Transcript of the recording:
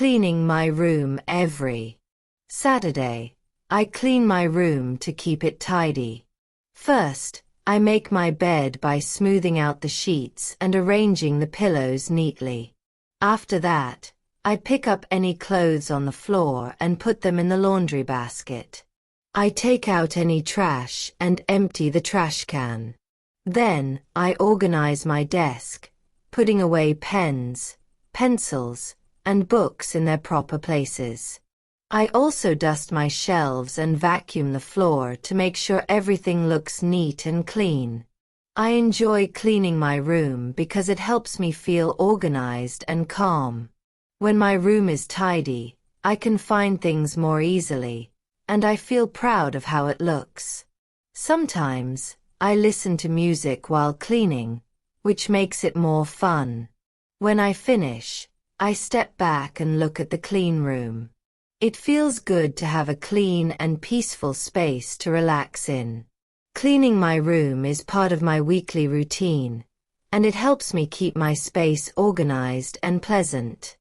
cleaning my room every Saturday. I clean my room to keep it tidy. First, I make my bed by smoothing out the sheets and arranging the pillows neatly. After that, I pick up any clothes on the floor and put them in the laundry basket. I take out any trash and empty the trash can. Then, I organize my desk, putting away pens, pencils, and books in their proper places. I also dust my shelves and vacuum the floor to make sure everything looks neat and clean. I enjoy cleaning my room because it helps me feel organized and calm. When my room is tidy, I can find things more easily, and I feel proud of how it looks. Sometimes, I listen to music while cleaning, which makes it more fun. When I finish, I step back and look at the clean room. It feels good to have a clean and peaceful space to relax in. Cleaning my room is part of my weekly routine, and it helps me keep my space organized and pleasant.